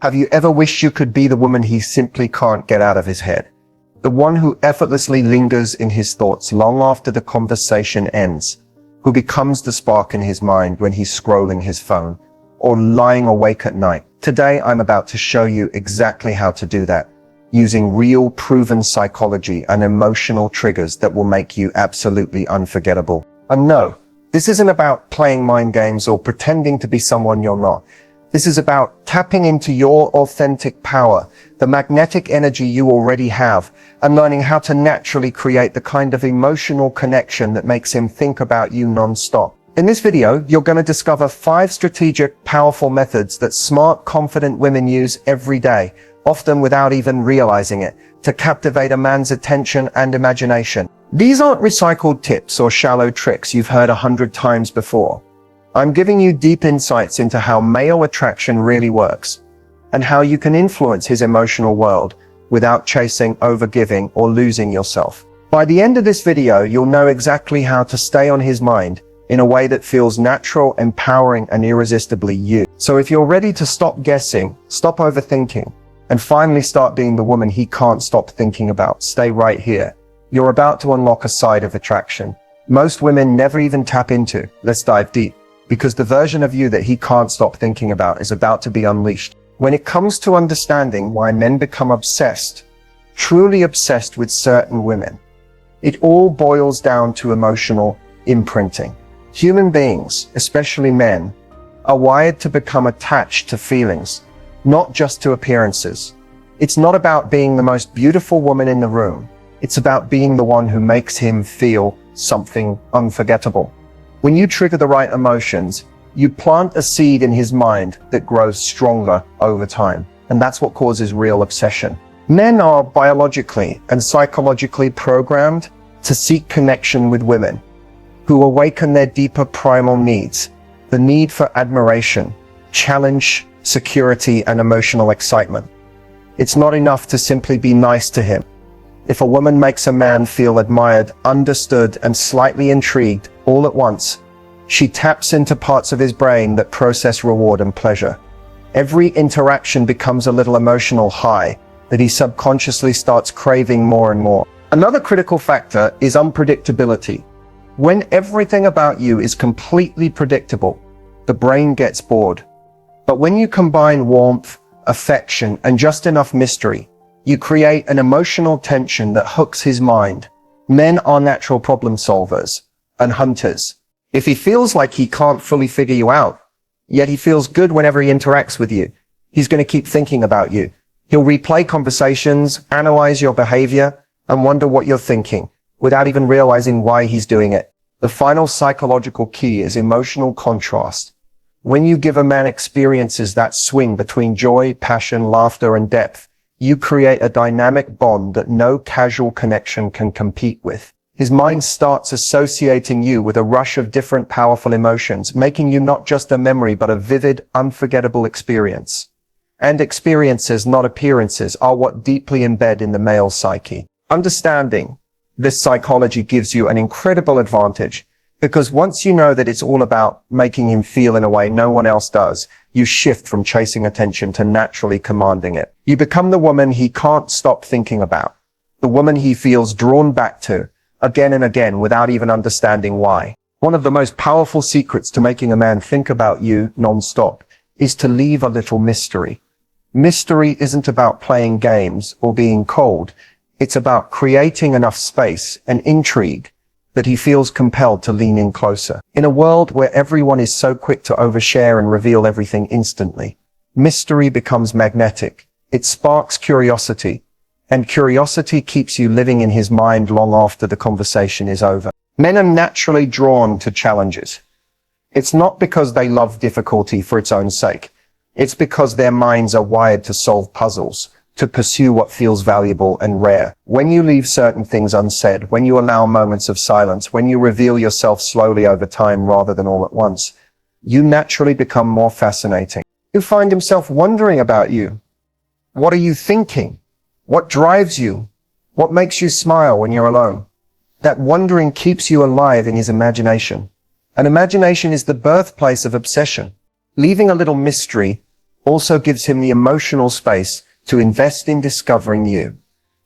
Have you ever wished you could be the woman he simply can't get out of his head? The one who effortlessly lingers in his thoughts long after the conversation ends, who becomes the spark in his mind when he's scrolling his phone or lying awake at night. Today, I'm about to show you exactly how to do that, using real proven psychology and emotional triggers that will make you absolutely unforgettable. And no, this isn't about playing mind games or pretending to be someone you're not. This is about tapping into your authentic power, the magnetic energy you already have, and learning how to naturally create the kind of emotional connection that makes him think about you non-stop. In this video, you're going to discover 5 strategic, powerful methods that smart, confident women use every day, often without even realizing it, to captivate a man's attention and imagination. These aren't recycled tips or shallow tricks you've heard 100 times before. I'm giving you deep insights into how male attraction really works, and how you can influence his emotional world without chasing, overgiving, or losing yourself. By the end of this video, you'll know exactly how to stay on his mind in a way that feels natural, empowering, and irresistibly you. So if you're ready to stop guessing, stop overthinking, and finally start being the woman he can't stop thinking about, stay right here. You're about to unlock a side of attraction most women never even tap into. Let's dive deep, because the version of you that he can't stop thinking about is about to be unleashed. When it comes to understanding why men become obsessed, truly obsessed with certain women, it all boils down to emotional imprinting. Human beings, especially men, are wired to become attached to feelings, not just to appearances. It's not about being the most beautiful woman in the room. It's about being the one who makes him feel something unforgettable. When you trigger the right emotions, you plant a seed in his mind that grows stronger over time. And that's what causes real obsession. Men are biologically and psychologically programmed to seek connection with women who awaken their deeper primal needs, the need for admiration, challenge, security, and emotional excitement. It's not enough to simply be nice to him. If a woman makes a man feel admired, understood, and slightly intrigued all at once, she taps into parts of his brain that process reward and pleasure. Every interaction becomes a little emotional high that he subconsciously starts craving more and more. Another critical factor is unpredictability. When everything about you is completely predictable, the brain gets bored. But when you combine warmth, affection, and just enough mystery, you create an emotional tension that hooks his mind. Men are natural problem solvers and hunters. If he feels like he can't fully figure you out, yet he feels good whenever he interacts with you, he's going to keep thinking about you. He'll replay conversations, analyze your behavior, and wonder what you're thinking, without even realizing why he's doing it. The final psychological key is emotional contrast. When you give a man experiences that swing between joy, passion, laughter, and depth, you create a dynamic bond that no casual connection can compete with. His mind starts associating you with a rush of different powerful emotions, making you not just a memory but a vivid, unforgettable experience. And experiences, not appearances, are what deeply embed in the male psyche. Understanding this psychology gives you an incredible advantage, because once you know that it's all about making him feel in a way no one else does, you shift from chasing attention to naturally commanding it. You become the woman he can't stop thinking about, the woman he feels drawn back to, again and again without even understanding why. One of the most powerful secrets to making a man think about you non-stop is to leave a little mystery. Mystery isn't about playing games or being cold. It's about creating enough space and intrigue that he feels compelled to lean in closer. In a world where everyone is so quick to overshare and reveal everything instantly, mystery becomes magnetic. It sparks curiosity, and curiosity keeps you living in his mind long after the conversation is over. Men are naturally drawn to challenges. It's not because they love difficulty for its own sake. It's because their minds are wired to solve puzzles, to pursue what feels valuable and rare. When you leave certain things unsaid, when you allow moments of silence, when you reveal yourself slowly over time rather than all at once, you naturally become more fascinating. He'll find himself wondering about you. What are you thinking? What drives you? What makes you smile when you're alone? That wondering keeps you alive in his imagination. And imagination is the birthplace of obsession. Leaving a little mystery also gives him the emotional space to invest in discovering you.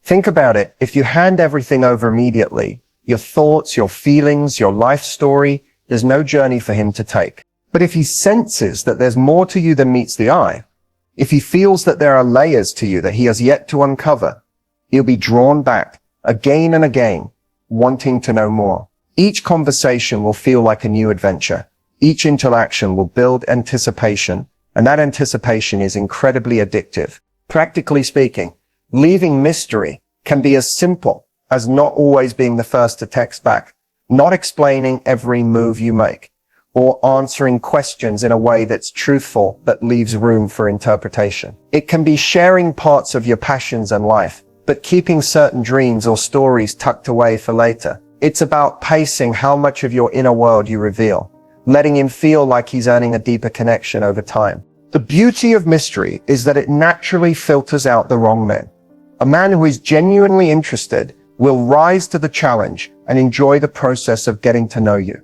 Think about it. If you hand everything over immediately, your thoughts, your feelings, your life story, there's no journey for him to take. But if he senses that there's more to you than meets the eye, if he feels that there are layers to you that he has yet to uncover, he'll be drawn back again and again, wanting to know more. Each conversation will feel like a new adventure. Each interaction will build anticipation, and that anticipation is incredibly addictive. Practically speaking, leaving mystery can be as simple as not always being the first to text back, not explaining every move you make, or answering questions in a way that's truthful but leaves room for interpretation. It can be sharing parts of your passions and life, but keeping certain dreams or stories tucked away for later. It's about pacing how much of your inner world you reveal, letting him feel like he's earning a deeper connection over time. The beauty of mystery is that it naturally filters out the wrong men. A man who is genuinely interested will rise to the challenge and enjoy the process of getting to know you.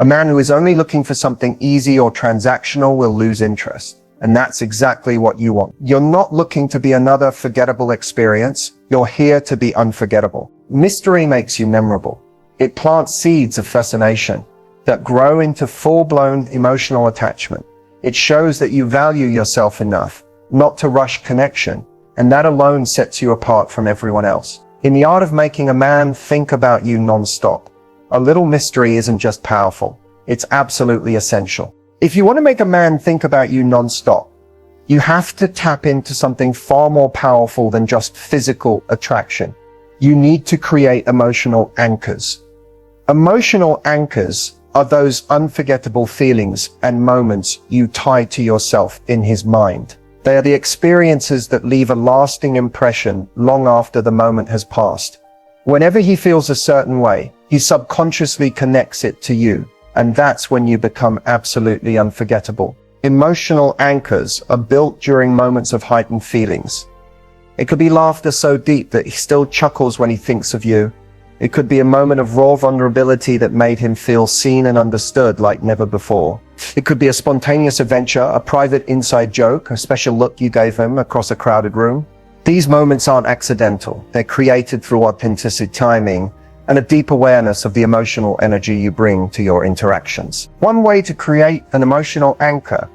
A man who is only looking for something easy or transactional will lose interest. And that's exactly what you want. You're not looking to be another forgettable experience. You're here to be unforgettable. Mystery makes you memorable. It plants seeds of fascination that grow into full-blown emotional attachment. It shows that you value yourself enough not to rush connection, and that alone sets you apart from everyone else. In the art of making a man think about you nonstop, a little mystery isn't just powerful, it's absolutely essential. If you want to make a man think about you nonstop, you have to tap into something far more powerful than just physical attraction. You need to create emotional anchors. Emotional anchors are those unforgettable feelings and moments you tie to yourself in his mind. They are the experiences that leave a lasting impression long after the moment has passed. Whenever he feels a certain way, he subconsciously connects it to you, and that's when you become absolutely unforgettable. Emotional anchors are built during moments of heightened feelings. It could be laughter so deep that he still chuckles when he thinks of you. It could be a moment of raw vulnerability that made him feel seen and understood like never before. It could be a spontaneous adventure, a private inside joke, a special look you gave him across a crowded room. These moments aren't accidental. They're created through authenticity, timing, and a deep awareness of the emotional energy you bring to your interactions. One way to create an emotional anchor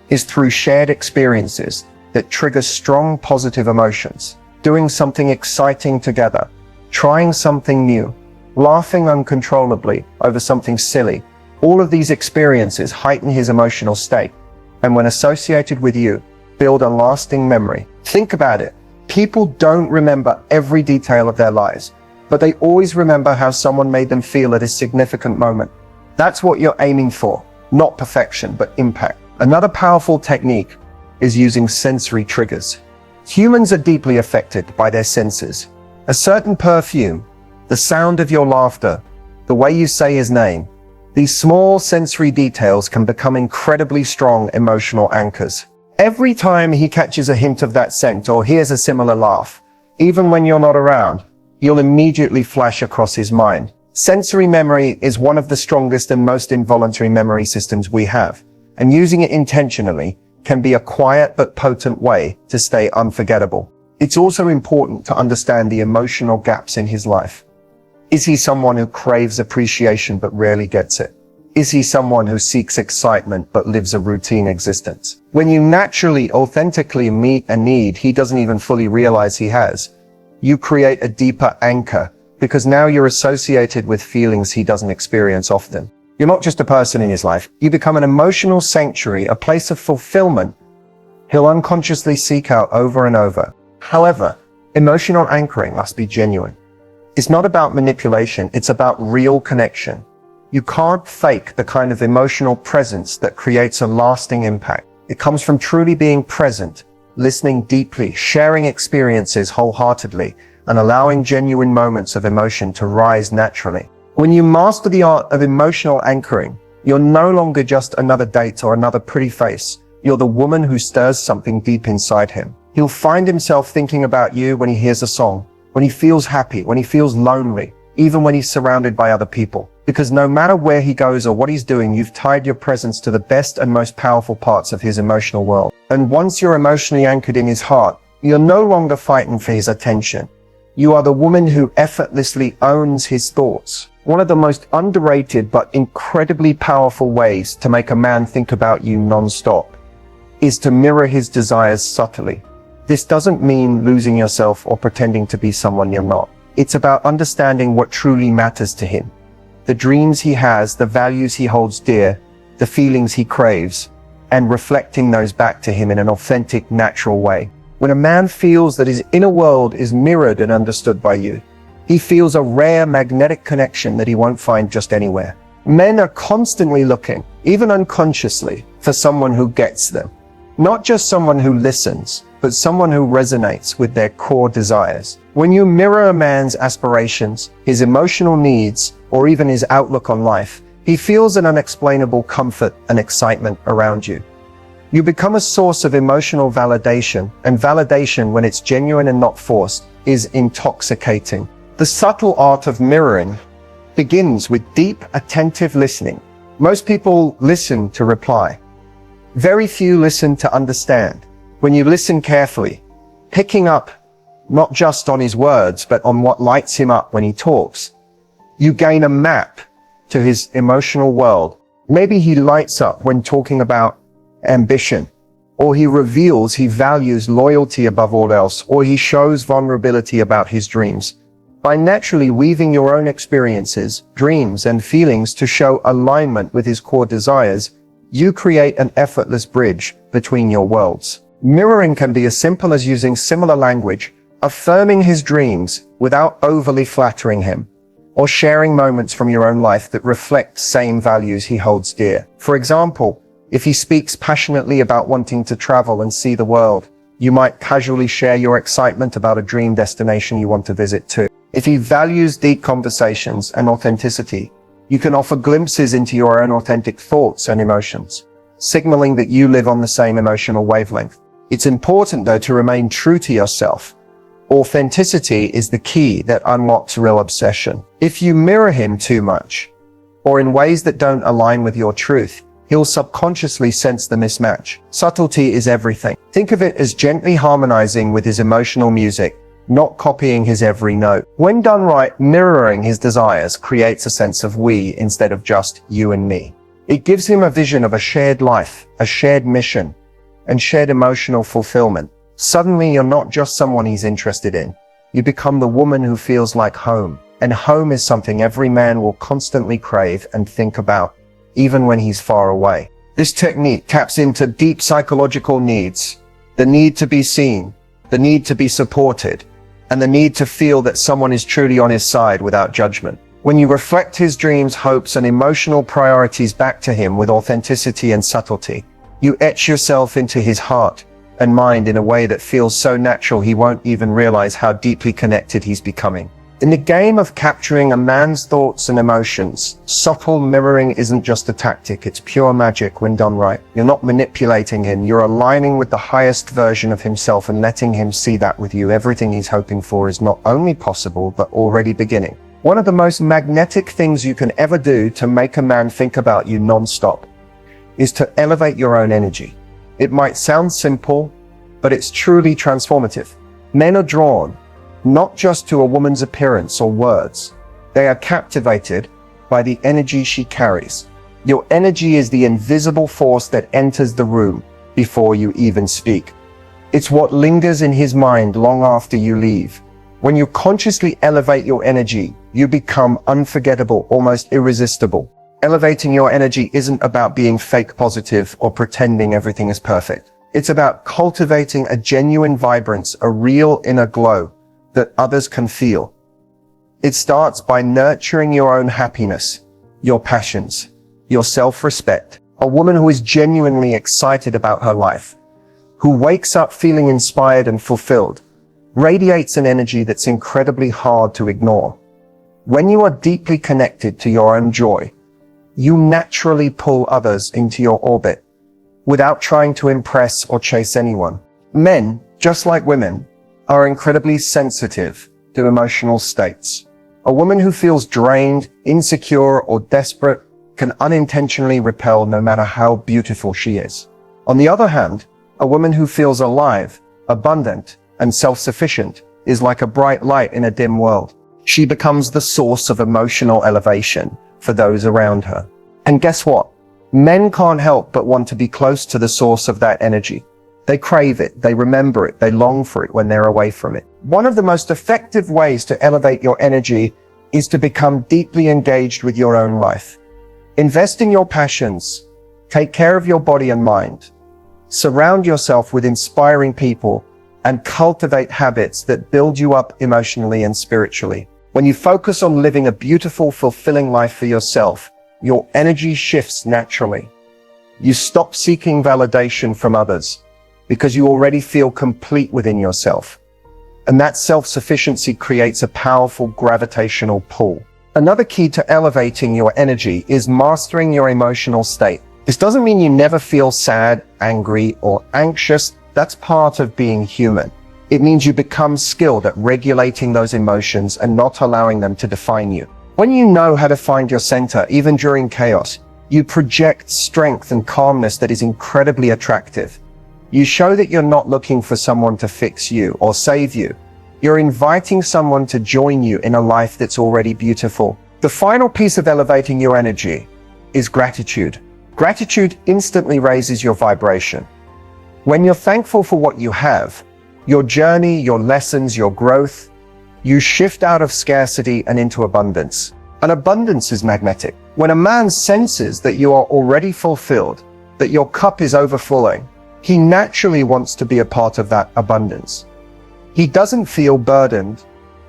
is through shared experiences that trigger strong positive emotions. Doing something exciting together, trying something new, laughing uncontrollably over something silly. All of these experiences heighten his emotional state, and when associated with you, build a lasting memory. Think about it. People don't remember every detail of their lives, but they always remember how someone made them feel at a significant moment. That's what you're aiming for, not perfection, but impact. Another powerful technique is using sensory triggers. Humans are deeply affected by their senses. A certain perfume, the sound of your laughter, the way you say his name, these small sensory details can become incredibly strong emotional anchors. Every time he catches a hint of that scent or hears a similar laugh, even when you're not around, you'll immediately flash across his mind. Sensory memory is one of the strongest and most involuntary memory systems we have, and using it intentionally can be a quiet but potent way to stay unforgettable. It's also important to understand the emotional gaps in his life. Is he someone who craves appreciation but rarely gets it? Is he someone who seeks excitement but lives a routine existence? When you naturally, authentically meet a need he doesn't even fully realize he has, you create a deeper anchor because now you're associated with feelings he doesn't experience often. You're not just a person in his life. You become an emotional sanctuary, a place of fulfillment he'll unconsciously seek out over and over. However, emotional anchoring must be genuine. It's not about manipulation, it's about real connection. You can't fake the kind of emotional presence that creates a lasting impact. It comes from truly being present, listening deeply, sharing experiences wholeheartedly, and allowing genuine moments of emotion to rise naturally. When you master the art of emotional anchoring, you're no longer just another date or another pretty face. You're the woman who stirs something deep inside him. He'll find himself thinking about you when he hears a song, when he feels happy, when he feels lonely, even when he's surrounded by other people. Because no matter where he goes or what he's doing, you've tied your presence to the best and most powerful parts of his emotional world. And once you're emotionally anchored in his heart, you're no longer fighting for his attention. You are the woman who effortlessly owns his thoughts. One of the most underrated but incredibly powerful ways to make a man think about you non-stop is to mirror his desires subtly. This doesn't mean losing yourself or pretending to be someone you're not. It's about understanding what truly matters to him. The dreams he has, the values he holds dear, the feelings he craves, and reflecting those back to him in an authentic, natural way. When a man feels that his inner world is mirrored and understood by you, he feels a rare magnetic connection that he won't find just anywhere. Men are constantly looking, even unconsciously, for someone who gets them. Not just someone who listens, but someone who resonates with their core desires. When you mirror a man's aspirations, his emotional needs, or even his outlook on life, he feels an unexplainable comfort and excitement around you. You become a source of emotional validation, and validation, when it's genuine and not forced, is intoxicating. The subtle art of mirroring begins with deep, attentive listening. Most people listen to reply. Very few listen to understand. When you listen carefully, picking up not just on his words, but on what lights him up when he talks, you gain a map to his emotional world. Maybe he lights up when talking about ambition, or he reveals he values loyalty above all else, or he shows vulnerability about his dreams. By naturally weaving your own experiences, dreams, and feelings to show alignment with his core desires, you create an effortless bridge between your worlds. Mirroring can be as simple as using similar language, affirming his dreams without overly flattering him, or sharing moments from your own life that reflect same values he holds dear. For example, if he speaks passionately about wanting to travel and see the world, you might casually share your excitement about a dream destination you want to visit too. If he values deep conversations and authenticity, you can offer glimpses into your own authentic thoughts and emotions, signaling that you live on the same emotional wavelength. It's important, though, to remain true to yourself. Authenticity is the key that unlocks real obsession. If you mirror him too much, or in ways that don't align with your truth, he'll subconsciously sense the mismatch. Subtlety is everything. Think of it as gently harmonizing with his emotional music, not copying his every note. When done right, mirroring his desires creates a sense of we instead of just you and me. It gives him a vision of a shared life, a shared mission, and shared emotional fulfillment. Suddenly, you're not just someone he's interested in. You become the woman who feels like home. And home is something every man will constantly crave and think about, even when he's far away. This technique taps into deep psychological needs: the need to be seen, the need to be supported, and the need to feel that someone is truly on his side without judgment. When you reflect his dreams, hopes, and emotional priorities back to him with authenticity and subtlety, you etch yourself into his heart and mind in a way that feels so natural he won't even realize how deeply connected he's becoming. In the game of capturing a man's thoughts and emotions, subtle mirroring isn't just a tactic, it's pure magic when done right. You're not manipulating him, you're aligning with the highest version of himself and letting him see that with you, everything he's hoping for is not only possible, but already beginning. One of the most magnetic things you can ever do to make a man think about you non-stop is to elevate your own energy. It might sound simple, but it's truly transformative. Men are drawn not just to a woman's appearance or words. They are captivated by the energy she carries. Your energy is the invisible force that enters the room before you even speak. It's what lingers in his mind long after you leave. When you consciously elevate your energy, you become unforgettable, almost irresistible. Elevating your energy isn't about being fake positive or pretending everything is perfect. It's about cultivating a genuine vibrance, a real inner glow that others can feel. It starts by nurturing your own happiness, your passions, your self-respect. A woman who is genuinely excited about her life, who wakes up feeling inspired and fulfilled, radiates an energy that's incredibly hard to ignore. When you are deeply connected to your own joy, you naturally pull others into your orbit without trying to impress or chase anyone. Men, just like women, are incredibly sensitive to emotional states. A woman who feels drained, insecure, or desperate can unintentionally repel no matter how beautiful she is. On the other hand, A woman who feels alive, abundant, and self-sufficient is like a bright light in a dim world. She becomes the source of emotional elevation for those around her. And guess what? Men can't help but want to be close to the source of that energy. They crave it, they remember it, they long for it when they're away from it. One of the most effective ways to elevate your energy is to become deeply engaged with your own life. Invest in your passions, take care of your body and mind, surround yourself with inspiring people, and cultivate habits that build you up emotionally and spiritually. When you focus on living a beautiful, fulfilling life for yourself, your energy shifts naturally. You stop seeking validation from others because you already feel complete within yourself. And that self-sufficiency creates a powerful gravitational pull. Another key to elevating your energy is mastering your emotional state. This doesn't mean you never feel sad, angry, or anxious. That's part of being human. It means you become skilled at regulating those emotions and not allowing them to define you. When you know how to find your center, even during chaos, you project strength and calmness that is incredibly attractive. You show that you're not looking for someone to fix you or save you. You're inviting someone to join you in a life that's already beautiful. The final piece of elevating your energy is gratitude. Gratitude instantly raises your vibration. When you're thankful for what you have, your journey, your lessons, your growth, you shift out of scarcity and into abundance. And abundance is magnetic. When a man senses that you are already fulfilled, that your cup is overflowing, he naturally wants to be a part of that abundance. He doesn't feel burdened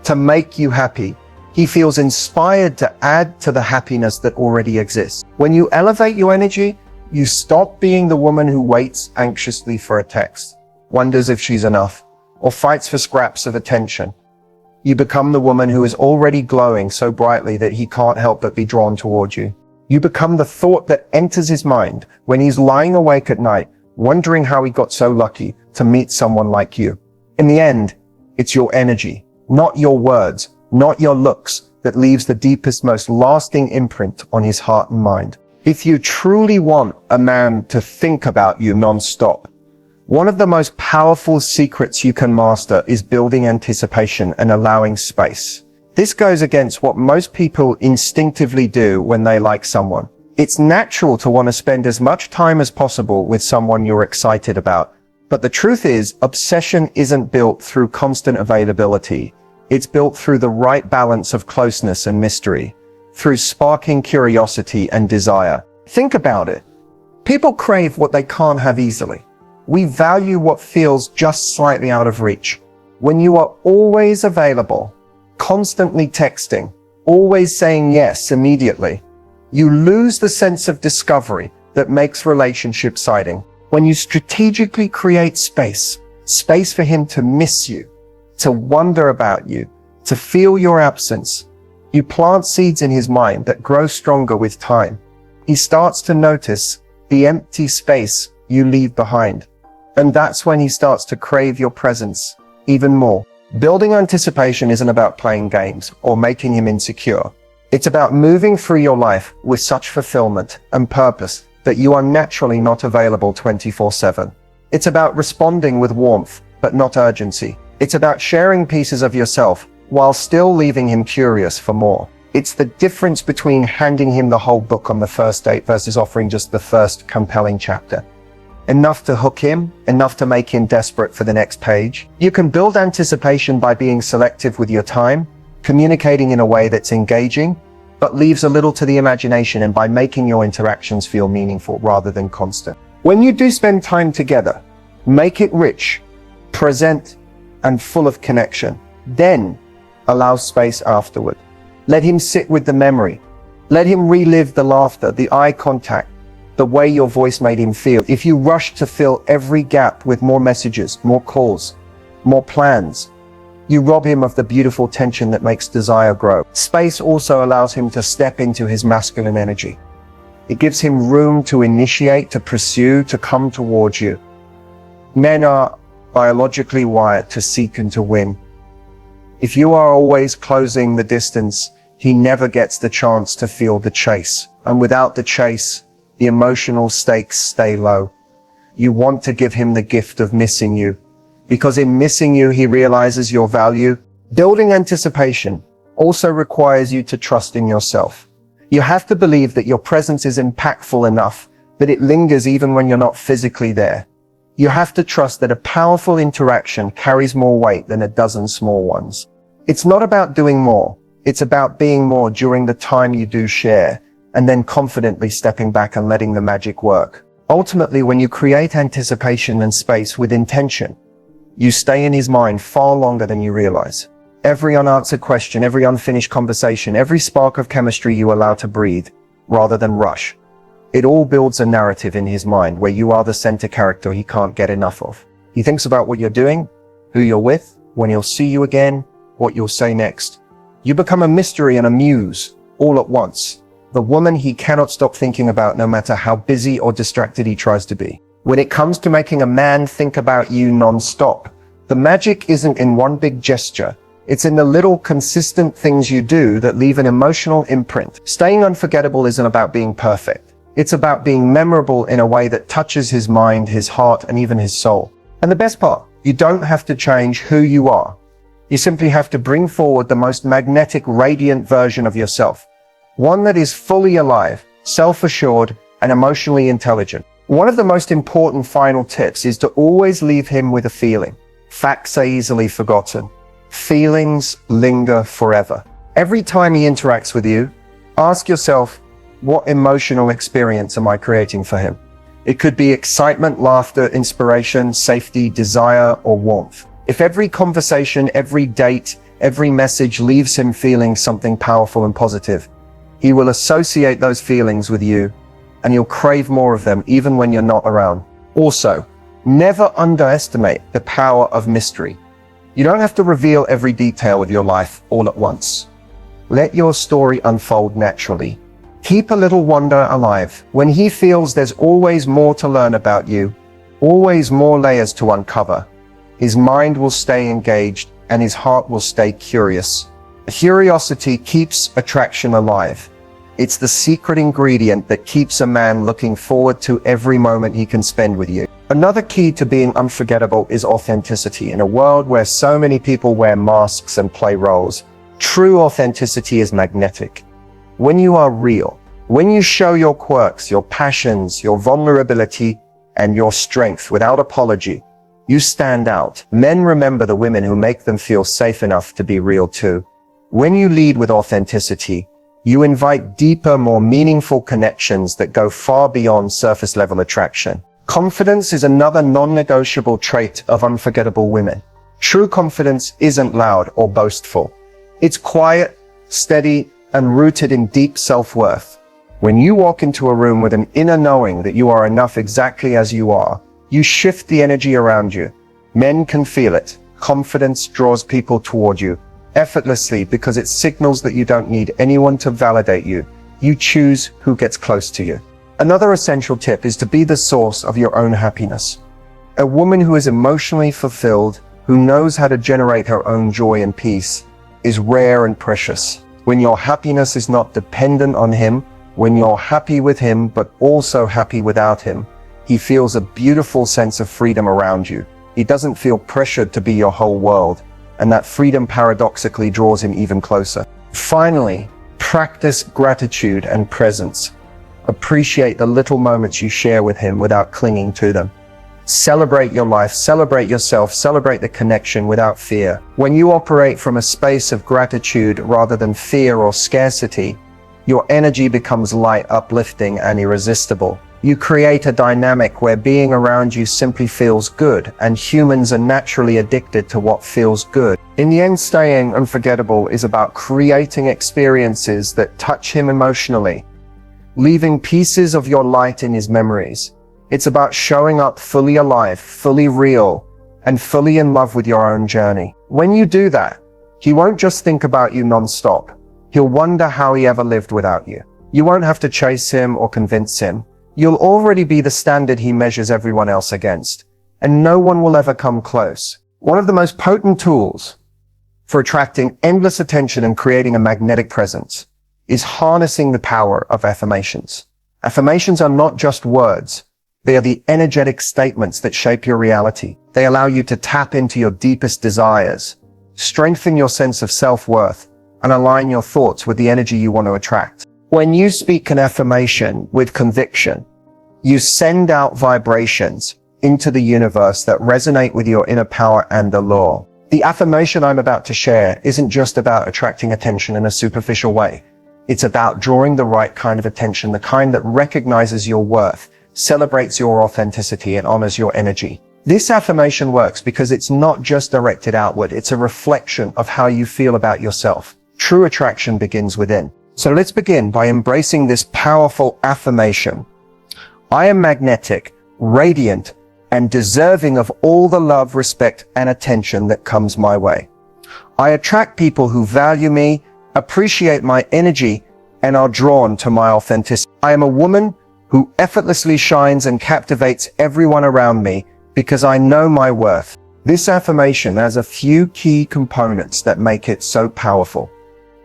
to make you happy. He feels inspired to add to the happiness that already exists. When you elevate your energy, you stop being the woman who waits anxiously for a text, wonders if she's enough, or fights for scraps of attention. You become the woman who is already glowing so brightly that he can't help but be drawn toward you. You become the thought that enters his mind when he's lying awake at night, wondering how he got so lucky to meet someone like you. In the end, it's your energy, not your words, not your looks, that leaves the deepest, most lasting imprint on his heart and mind. If you truly want a man to think about you non-stop, one of the most powerful secrets you can master is building anticipation and allowing space. This goes against what most people instinctively do when they like someone. It's natural to want to spend as much time as possible with someone you're excited about. But the truth is, obsession isn't built through constant availability. It's built through the right balance of closeness and mystery, through sparking curiosity and desire. Think about it. People crave what they can't have easily. We value what feels just slightly out of reach. When you are always available, constantly texting, always saying yes immediately, you lose the sense of discovery that makes relationships exciting. When you strategically create space for him to miss you, to wonder about you, to feel your absence, you plant seeds in his mind that grow stronger with time. He starts to notice the empty space you leave behind. And that's when he starts to crave your presence even more. Building anticipation isn't about playing games or making him insecure. It's about moving through your life with such fulfillment and purpose that you are naturally not available 24/7. It's about responding with warmth, but not urgency. It's about sharing pieces of yourself while still leaving him curious for more. It's the difference between handing him the whole book on the first date versus offering just the first compelling chapter. Enough to hook him, enough to make him desperate for the next page. You can build anticipation by being selective with your time, communicating in a way that's engaging, but leaves a little to the imagination, and by making your interactions feel meaningful rather than constant. When you do spend time together, make it rich, present, and full of connection. Then allow space afterward. Let him sit with the memory. Let him relive the laughter, the eye contact, the way your voice made him feel. If you rush to fill every gap with more messages, more calls, more plans, you rob him of the beautiful tension that makes desire grow. Space also allows him to step into his masculine energy. It gives him room to initiate, to pursue, to come towards you. Men are biologically wired to seek and to win. If you are always closing the distance, he never gets the chance to feel the chase. And without the chase, the emotional stakes stay low. you want to give him the gift of missing you. Because in missing you, he realizes your value. Building anticipation also requires you to trust in yourself. You have to believe that your presence is impactful enough that it lingers even when you're not physically there. You have to trust that a powerful interaction carries more weight than a dozen small ones. It's not about doing more. It's about being more during the time you do share, and then confidently stepping back and letting the magic work. Ultimately, when you create anticipation and space with intention, you stay in his mind far longer than you realize. Every unanswered question, every unfinished conversation, every spark of chemistry you allow to breathe, rather than rush. It all builds a narrative in his mind where you are the center character he can't get enough of. He thinks about what you're doing, who you're with, when he'll see you again, what you'll say next. You become a mystery and a muse, all at once. The woman he cannot stop thinking about no matter how busy or distracted he tries to be. When it comes to making a man think about you non-stop, the magic isn't in one big gesture. It's in the little consistent things you do that leave an emotional imprint. Staying unforgettable isn't about being perfect. It's about being memorable in a way that touches his mind, his heart, and even his soul. And the best part, you don't have to change who you are. You simply have to bring forward the most magnetic, radiant version of yourself. One that is fully alive, self-assured, and emotionally intelligent. One of the most important final tips is to always leave him with a feeling. Facts are easily forgotten. Feelings linger forever. Every time he interacts with you, ask yourself, what emotional experience am I creating for him? It could be excitement, laughter, inspiration, safety, desire, or warmth. If every conversation, every date, every message leaves him feeling something powerful and positive, he will associate those feelings with you, and you'll crave more of them even when you're not around. Also, never underestimate the power of mystery. You don't have to reveal every detail of your life all at once. Let your story unfold naturally. Keep a little wonder alive. When he feels there's always more to learn about you, always more layers to uncover, his mind will stay engaged and his heart will stay curious. Curiosity keeps attraction alive. It's the secret ingredient that keeps a man looking forward to every moment he can spend with you. Another key to being unforgettable is authenticity. In a world where so many people wear masks and play roles, true authenticity is magnetic. When you are real, when you show your quirks, your passions, your vulnerability, and your strength without apology, you stand out. Men remember the women who make them feel safe enough to be real too. When you lead with authenticity, you invite deeper, more meaningful connections that go far beyond surface level attraction. Confidence is another non-negotiable trait of unforgettable women. True confidence isn't loud or boastful. It's quiet, steady, and rooted in deep self-worth. When you walk into a room with an inner knowing that you are enough exactly as you are, you shift the energy around you. Men can feel it. Confidence draws people toward you effortlessly because it signals that you don't need anyone to validate you. You choose who gets close to you. Another essential tip is to be the source of your own happiness. A woman who is emotionally fulfilled, who knows how to generate her own joy and peace, is rare and precious. When your happiness is not dependent on him, when you're happy with him but also happy without him, he feels a beautiful sense of freedom around you. He doesn't feel pressured to be your whole world, and that freedom paradoxically draws him even closer. Finally, practice gratitude and presence. Appreciate the little moments you share with him without clinging to them. Celebrate your life, celebrate yourself, celebrate the connection without fear. When you operate from a space of gratitude rather than fear or scarcity, your energy becomes light, uplifting, and irresistible. You create a dynamic where being around you simply feels good, and humans are naturally addicted to what feels good. In the end, staying unforgettable is about creating experiences that touch him emotionally, leaving pieces of your light in his memories. It's about showing up fully alive, fully real, and fully in love with your own journey. When you do that, he won't just think about you nonstop. He'll wonder how he ever lived without you. You won't have to chase him or convince him. You'll already be the standard he measures everyone else against, and no one will ever come close. One of the most potent tools for attracting endless attention and creating a magnetic presence is harnessing the power of affirmations. Affirmations are not just words. They are the energetic statements that shape your reality. They allow you to tap into your deepest desires, strengthen your sense of self-worth, and align your thoughts with the energy you want to attract. When you speak an affirmation with conviction, you send out vibrations into the universe that resonate with your inner power and allure. The affirmation I'm about to share isn't just about attracting attention in a superficial way. It's about drawing the right kind of attention, the kind that recognizes your worth, celebrates your authenticity, and honors your energy. This affirmation works because it's not just directed outward, it's a reflection of how you feel about yourself. True attraction begins within. So let's begin by embracing this powerful affirmation. I am magnetic, radiant, and deserving of all the love, respect, and attention that comes my way. I attract people who value me, appreciate my energy, and are drawn to my authenticity. I am a woman who effortlessly shines and captivates everyone around me because I know my worth. This affirmation has a few key components that make it so powerful.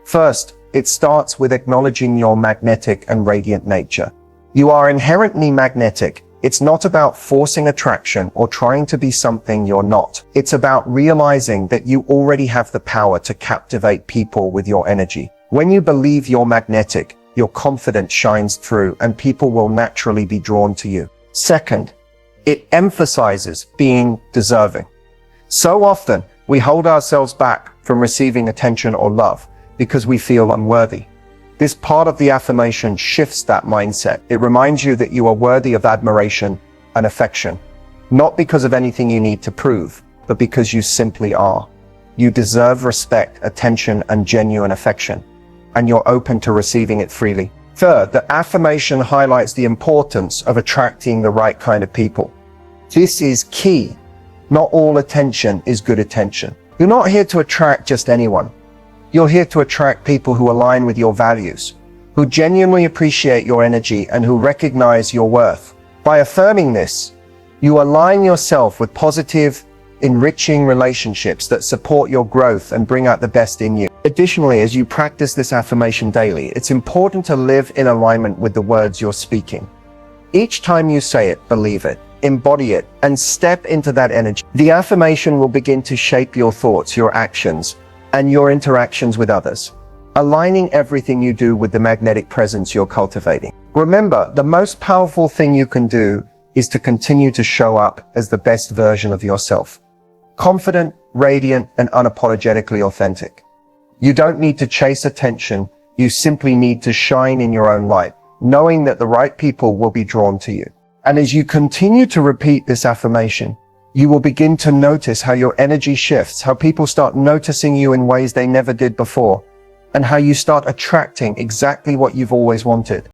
First, it starts with acknowledging your magnetic and radiant nature. You are inherently magnetic. It's not about forcing attraction or trying to be something you're not. It's about realizing that you already have the power to captivate people with your energy. When you believe you're magnetic, your confidence shines through and people will naturally be drawn to you. Second, it emphasizes being deserving. So often, we hold ourselves back from receiving attention or love because we feel unworthy. This part of the affirmation shifts that mindset. It reminds you that you are worthy of admiration and affection, not because of anything you need to prove, but because you simply are. You deserve respect, attention, and genuine affection, and you're open to receiving it freely. Third, the affirmation highlights the importance of attracting the right kind of people. This is key. Not all attention is good attention. You're not here to attract just anyone. You're here to attract people who align with your values, who genuinely appreciate your energy, and who recognize your worth. By affirming this, you align yourself with positive, enriching relationships that support your growth and bring out the best in you. Additionally, as you practice this affirmation daily, it's important to live in alignment with the words you're speaking. Each time you say it, believe it, embody it, and step into that energy. The affirmation will begin to shape your thoughts, your actions, and your interactions with others, aligning everything you do with the magnetic presence you're cultivating. Remember, the most powerful thing you can do is to continue to show up as the best version of yourself. Confident, radiant, and unapologetically authentic. You don't need to chase attention, you simply need to shine in your own light, knowing that the right people will be drawn to you. And as you continue to repeat this affirmation, you will begin to notice how your energy shifts, how people start noticing you in ways they never did before, and how you start attracting exactly what you've always wanted.